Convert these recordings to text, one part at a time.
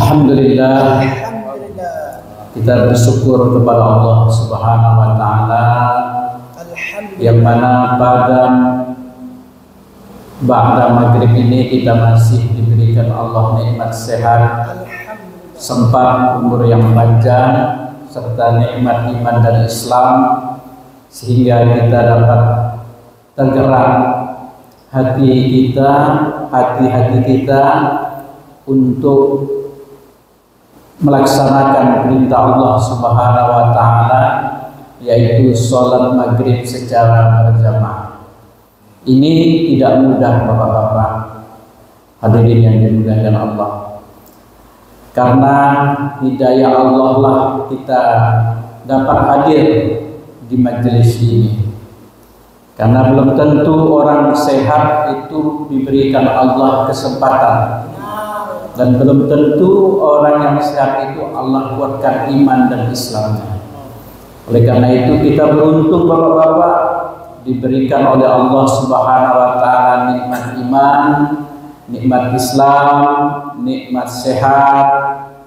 Alhamdulillah, kita bersyukur kepada Allah Subhanahu wa taala yang mana pada ba'da maghrib ini kita masih diberikan Allah nikmat sehat, sempat umur yang panjang serta nikmat iman dan Islam, sehingga kita dapat tergerak hati-hati kita untuk melaksanakan perintah Allah Subhanahu wa taala, yaitu sholat maghrib secara berjamaah. Ini tidak mudah Bapak-bapak hadirin yang dimuliakan Allah, karena hidayah Allah lah kita dapat hadir di majelis ini. Karena belum tentu orang sehat itu diberikan Allah kesempatan, dan belum tentu orang yang sehat itu Allah kuatkan iman dan Islamnya. Oleh karena itu kita beruntung Bapak-bapak diberikan oleh Allah Subhanahu wa taala nikmat iman, nikmat Islam, nikmat sehat,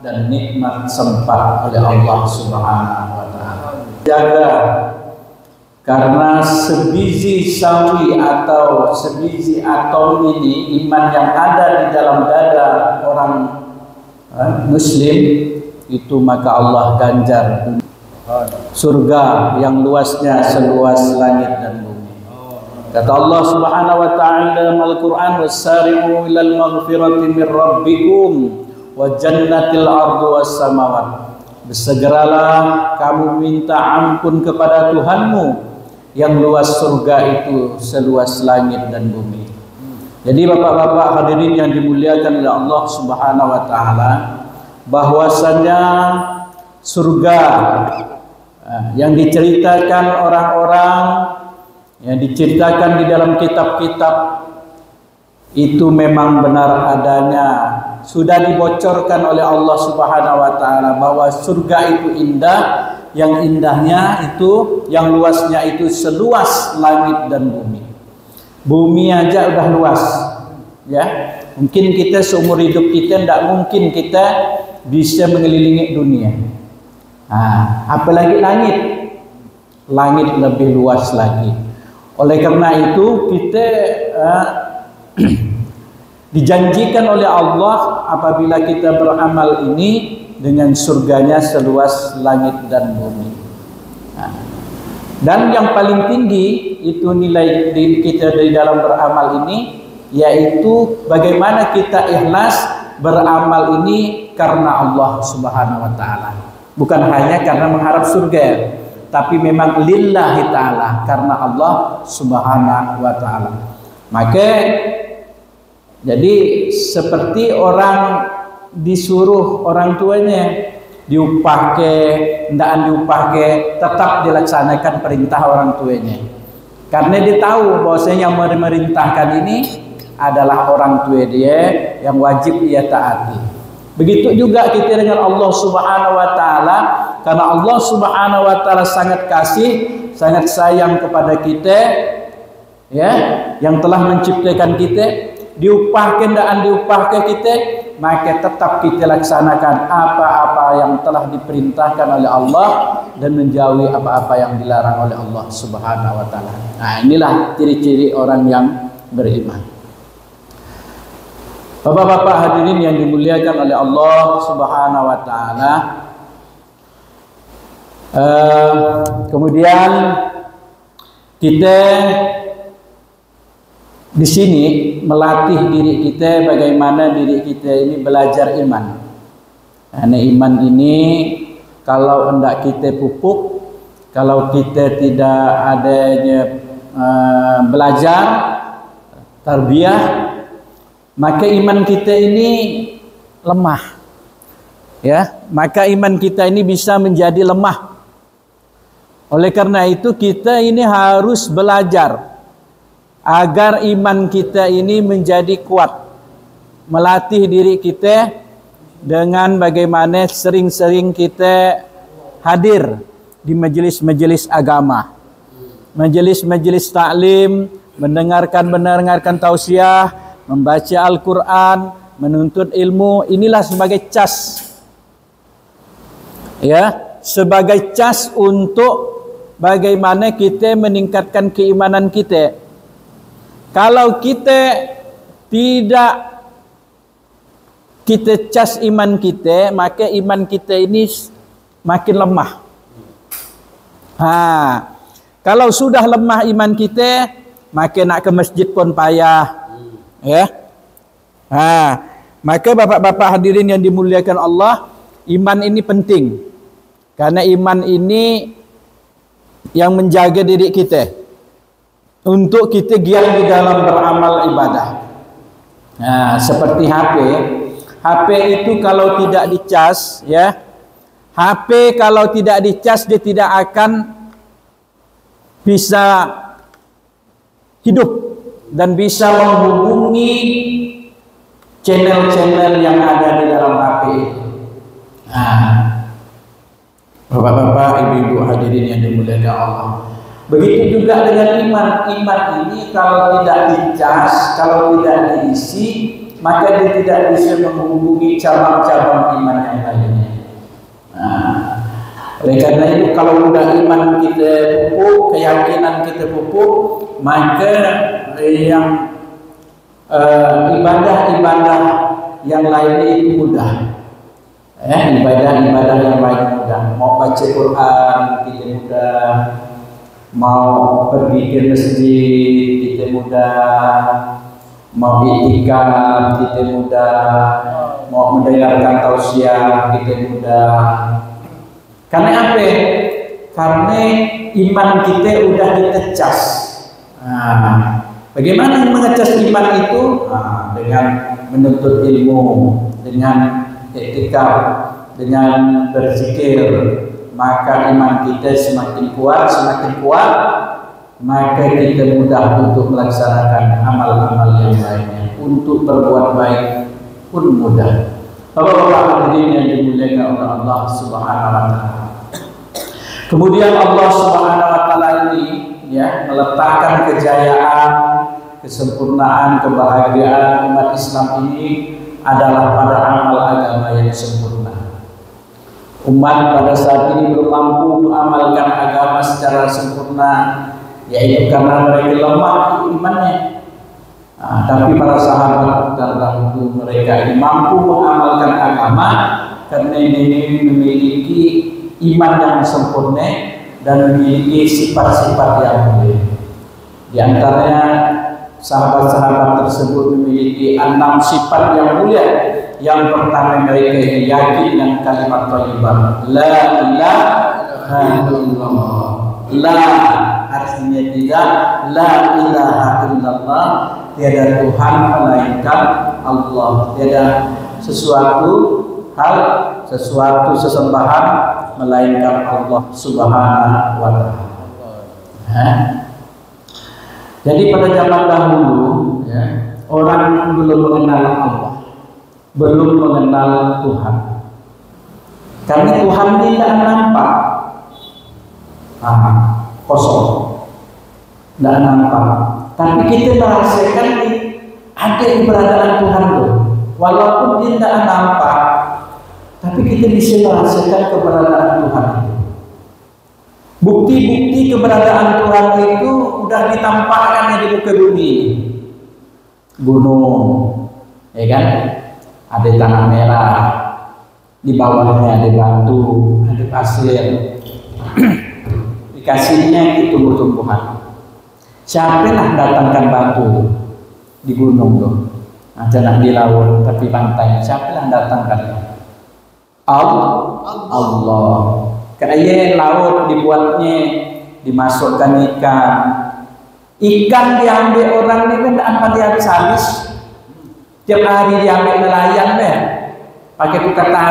dan nikmat sempat oleh Allah Subhanahu wa taala. Jaga, karena sebiji sawi atau sebiji atom ini iman yang ada di dalam dada orang muslim itu, maka Allah ganjar surga yang luasnya seluas langit dan bumi. Kata Allah Subhanahu wa taala dalam Al-Qur'an, "Wasari'u ilal maghfirati min rabbikum wa jannatil ardu was samawat." Bersegeralah kamu minta ampun kepada Tuhanmu yang luas surga itu seluas langit dan bumi. Jadi Bapak-bapak hadirin yang dimuliakan oleh Allah Subhanahu wa taala, bahwasanya surga yang diceritakan orang-orang, yang diceritakan di dalam kitab-kitab itu memang benar adanya, sudah dibocorkan oleh Allah Subhanahu wa taala bahwa surga itu indah, yang indahnya itu, yang luasnya itu seluas langit dan bumi. Bumi aja udah luas, ya. Mungkin kita seumur hidup kita tidak mungkin kita bisa mengelilingi dunia. Apalagi langit, langit lebih luas lagi. Oleh karena itu kita dijanjikan oleh Allah apabila kita beramal ini dengan surganya seluas langit dan bumi. Dan yang paling tinggi itu nilai diri kita di dalam beramal ini, yaitu bagaimana kita ikhlas beramal ini karena Allah Subhanahu wa taala. Bukan hanya karena mengharap surga, tapi memang lillahi ta'ala, karena Allah Subhanahu wa ta'ala. Maka jadi seperti orang disuruh orang tuanya diupah ke, ndaan diupah ke, tetap dilaksanakan perintah orang tuanya. Karena dia tahu bahwasanya yang memerintahkan ini adalah orang tua dia, yang wajib dia taati. Begitu juga kita dengan Allah Subhanahu wa taala, karena Allah Subhanahu wa taala sangat kasih, sangat sayang kepada kita, ya, yang telah menciptakan kita, diupahkan dan diupahkan kita, maka tetap kita laksanakan apa-apa yang telah diperintahkan oleh Allah dan menjauhi apa-apa yang dilarang oleh Allah Subhanahu wa taala. Nah, inilah ciri-ciri orang yang beriman. Bapak-bapak hadirin yang dimuliakan oleh Allah Subhanahu wa taala, kemudian kita di sini melatih diri kita bagaimana diri kita ini belajar iman. Karena iman ini kalau hendak kita pupuk, kalau kita tidak adanya belajar tarbiyah, maka iman kita ini lemah, ya. Maka iman kita ini bisa menjadi lemah. Oleh karena itu kita ini harus belajar agar iman kita ini menjadi kuat, melatih diri kita dengan bagaimana sering-sering kita hadir di majelis-majelis agama, majelis-majelis taklim, mendengarkan tausiah, membaca Al-Quran, menuntut ilmu inilah sebagai cas, ya, sebagai cas untuk bagaimana kita meningkatkan keimanan kita. Kalau kita tidak kita cas iman kita, maka iman kita ini makin lemah. Kalau sudah lemah iman kita, maka nak ke masjid pun payah, ya. Maka bapak-bapak hadirin yang dimuliakan Allah, iman ini penting, karena iman ini yang menjaga diri kita untuk kita giat di dalam beramal ibadah. Seperti HP itu kalau tidak dicas, ya, HP kalau tidak dicas dia tidak akan bisa hidup dan bisa menghubungi channel-channel yang ada di dalam HP itu. Bapak-bapak, ibu-ibu hadirin yang dimuliakan Allah. Begitu juga dengan iman. Iman ini kalau tidak dicas, kalau tidak diisi, maka dia tidak bisa menghubungi cabang-cabang iman yang lainnya. Oleh karena itu, kalau sudah iman kita pupuk, keyakinan kita pupuk, maka yang ibadah-ibadah yang lainnya itu mudah. Ibadah-ibadah yang lain mudah. Mau baca Quran kita mudah, mau pergi ke masjid kita mudah, mau iktikaf kita mudah, mau mendengarkan tausiah kita mudah. Karena apa? Karena iman kita udah kita cas. Bagaimana mengecas iman itu? Dengan menuntut ilmu, dengan iktikaf, dengan berzikir, maka iman kita semakin kuat, maka kita mudah untuk melaksanakan amal-amal yang lainnya, untuk berbuat baik pun mudah. Bapak-bapak hadirin yang dimuliakan oleh Allah Subhanahu wa taala. Kemudian Allah Subhanahu wa taala ini, ya, meletakkan kejayaan, kesempurnaan, kebahagiaan umat Islam ini adalah pada amal agama yang sempurna. Umat pada saat ini belum mampu mengamalkan agama secara sempurna, yaitu karena mereka lemah imannya. Tapi para sahabat terdahulu mereka ini mampu mengamalkan agama karena ini memiliki iman yang sempurna dan memiliki sifat-sifat yang mulia. Di antaranya sahabat-sahabat tersebut memiliki 6 sifat yang mulia. Yang pertama, mereka yakin dengan kalimat thayyibah la ilaha illallah. La artinya tidak, la ilaha illallah, tiada Tuhan melainkan Allah, tiada sesuatu hal, sesuatu sesembahan melainkan Allah Subhanahu wa taala. Jadi pada zaman dahulu, ya, orang belum mengenal Allah, belum mengenal Tuhan. Karena Tuhan tidak nampak, kosong, tidak nampak. Tapi kita merasakan ada keberadaan Tuhan loh, walaupun dia tidak nampak, tapi kita bisa merasakan keberadaan Tuhan itu. Bukti-bukti keberadaan Tuhan itu sudah ditampakkan di muka bumi. Gunung, ya kan? Ada tanah merah, di bawahnya ada batu, ada pasir. Dikasihnya itu tumbuh-tumbuhan. Siapa yang datangkan batu di gunung tuh? Jangan di laut tapi pantai. Siapa yang datangkan? Allah. Kayak laut dibuatnya, dimasukkan ikan. Ikan diambil orang ini kan apa dia habis-habis. Tiap hari diambil nelayan deh. Pakai tukar tarik.